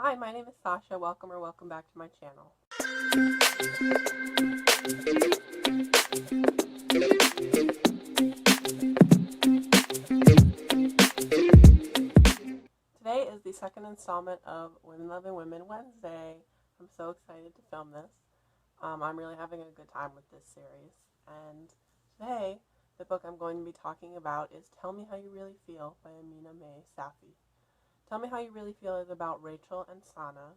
Hi, my name is Sasha. Welcome back to my channel. Today is the second installment of WLW Wednesday. I'm so excited to film this. I'm really having a good time with this series. And today, the book I'm going to be talking about is Tell Me How You Really Feel by Aminah Mae Safi. Tell Me How You Really Feel is about Rachel and Sana.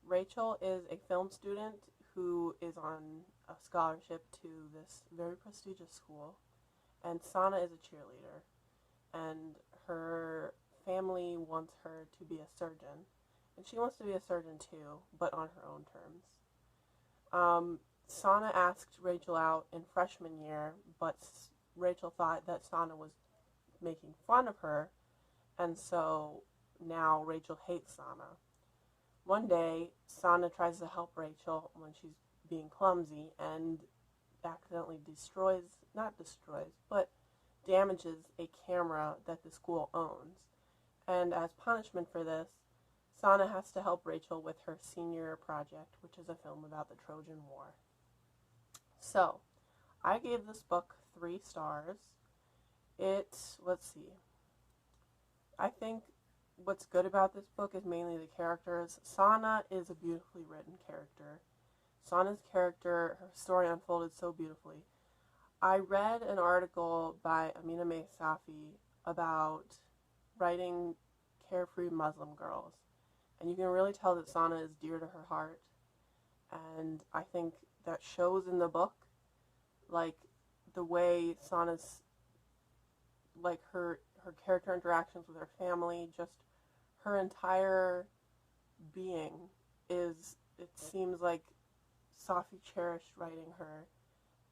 Rachel is a film student who is on a scholarship to this very prestigious school, and Sana is a cheerleader, and her family wants her to be a surgeon, and she wants to be a surgeon too, but on her own terms. Sana asked Rachel out in freshman year, but Rachel thought that Sana was making fun of her, and so now Rachel hates Sana. One day, Sana tries to help Rachel when she's being clumsy and accidentally damages a camera that the school owns. And as punishment for this, Sana has to help Rachel with her senior project, which is a film about the Trojan War. So, I gave this book 3 stars. Let's see. I think what's good about this book is mainly the characters. Sana is a beautifully written character. Sana's character, her story unfolded so beautifully. I read an article by Aminah Mae Safi about writing carefree Muslim girls, and you can really tell that Sana is dear to her heart, and I think that shows in the book, like the way Sana's, like her character interactions with her family, just her entire being it seems like Safi cherished writing her,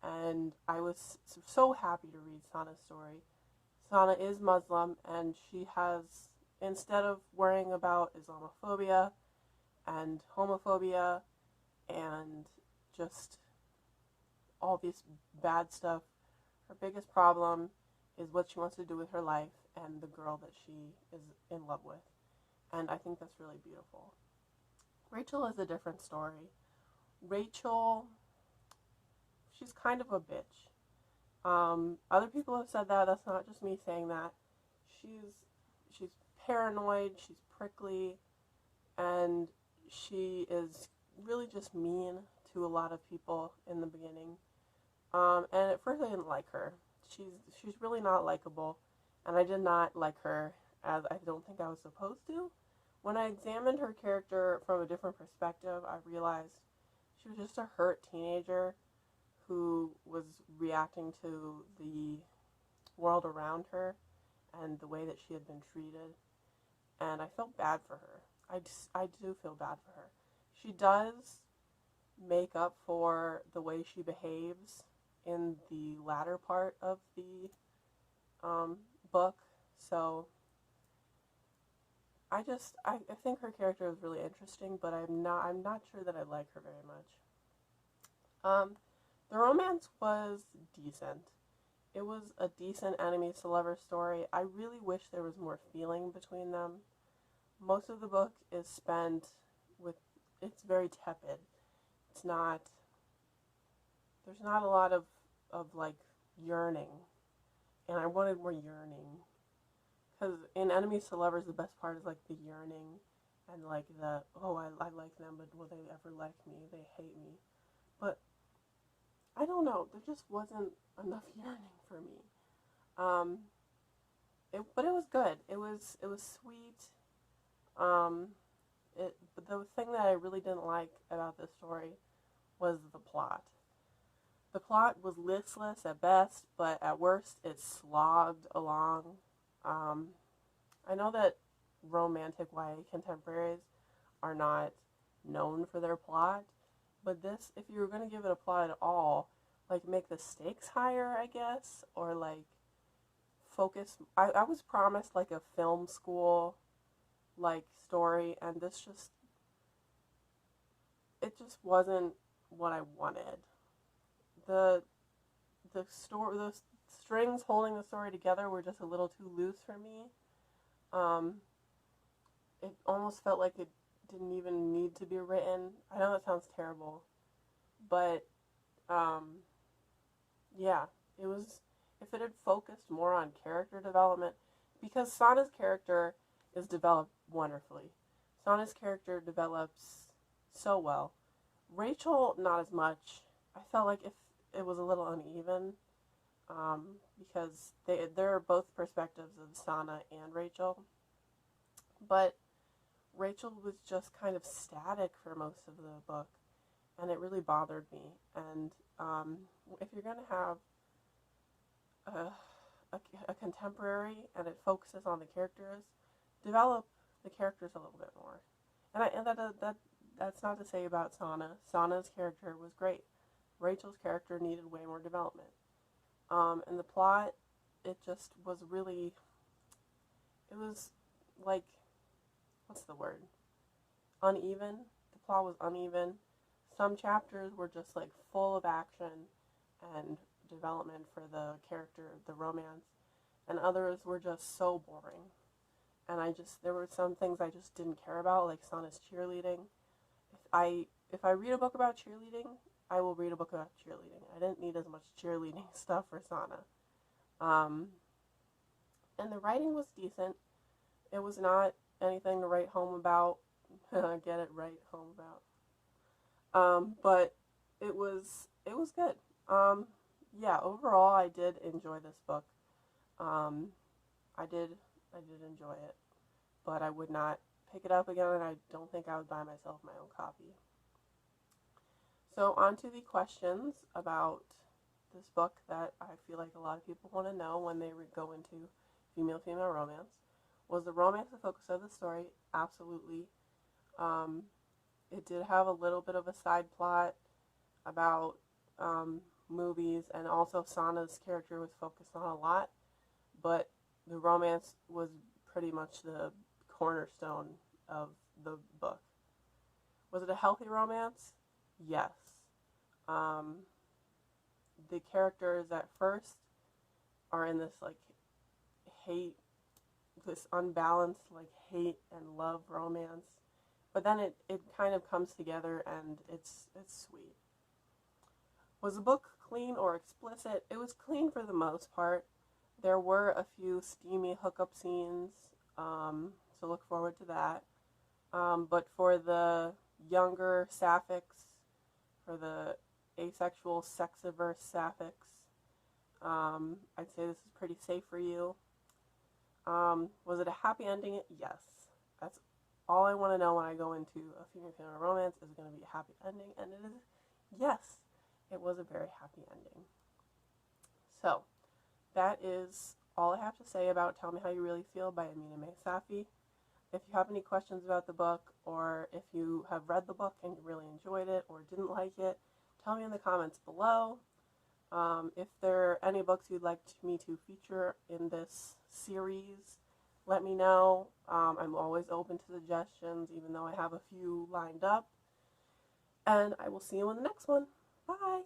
and I was so happy to read Sana's story. Sana is Muslim, and she has, instead of worrying about Islamophobia and homophobia and just all this bad stuff, her biggest problem is what she wants to do with her life and the girl that she is in love with. And I think that's really beautiful. Rachel is a different story. Rachel, she's kind of a bitch. Other people have said that. That's not just me saying that. She's paranoid. She's prickly, and she is really just mean to a lot of people in the beginning. And at first I didn't like her. She's really not likable, and I did not like her, as I don't think I was supposed to. When I examined her character from a different perspective, I realized she was just a hurt teenager who was reacting to the world around her and the way that she had been treated, and I felt bad for her. I do feel bad for her. She does make up for the way she behaves in the latter part of the book, so I think her character is really interesting, but I'm not sure that I like her very much. The romance was decent. It was a decent enemies to lovers story. I really wish there was more feeling between them. Most of the book is spent with, it's very tepid. There's not a lot of like yearning, and I wanted more yearning. Because in enemies to lovers, the best part is like the yearning and like I like them, but will they ever like me? They hate me. But I don't know, there just wasn't enough yearning for me. But it was good. It was sweet. But the thing that I really didn't like about this story was the plot. The plot was listless at best, but at worst it slogged along. I know that romantic YA contemporaries are not known for their plot, but this, if you were going to give it a plot at all, like make the stakes higher, I guess, or like focus. I was promised like a film school like story, and it just wasn't what I wanted. The strings holding the story together were just a little too loose for me. It almost felt like it didn't even need to be written. I know that sounds terrible, but yeah, it was, if it had focused more on character development, because Sana's character is developed wonderfully. Sana's character develops so well. Rachel, not as much. I felt like if it was a little uneven, because they're both perspectives of Sana and Rachel, but Rachel was just kind of static for most of the book, and it really bothered me. And if you're going to have a contemporary and it focuses on the characters, develop the characters a little bit more. And that's not to say about Sana. Sana's character was great. Rachel's character needed way more development. And the plot, it just was really, it was like, what's the word? Uneven. The plot was uneven. Some chapters were just like full of action and development for the character, the romance, and others were just so boring. And there were some things I just didn't care about, like Sana's cheerleading. If I read a book about cheerleading, I will read a book about cheerleading. I didn't need as much cheerleading stuff for Sana. And the writing was decent. It was not anything to write home about. Get it, write home about. But it was good. Yeah, overall I did enjoy this book. I did enjoy it, but I would not pick it up again, and I don't think I would buy myself my own copy. So on to the questions about this book that I feel like a lot of people want to know when they go into female-female romance. Was the romance the focus of the story? Absolutely. It did have a little bit of a side plot about movies, and also Sana's character was focused on a lot, but the romance was pretty much the cornerstone of the book. Was it a healthy romance? Yes. The characters at first are in this like this unbalanced like hate and love romance, but then it kind of comes together and it's sweet. Was the book clean or explicit? It was clean for the most part. There were a few steamy hookup scenes, so look forward to that. But for the younger Saphics, for the asexual sexiverse Saphics, I'd say this is pretty safe for you. Was it a happy ending? Yes. That's all I want to know when I go into a female-female romance, is going to be a happy ending, and it is, yes, it was a very happy ending. So, that is all I have to say about Tell Me How You Really Feel by Aminah Mae Safi. If you have any questions about the book, or if you have read the book and you really enjoyed it or didn't like it, tell me in the comments below. If there are any books you'd like me to feature in this series, let me know. I'm always open to suggestions, even though I have a few lined up. And I will see you in the next one. Bye!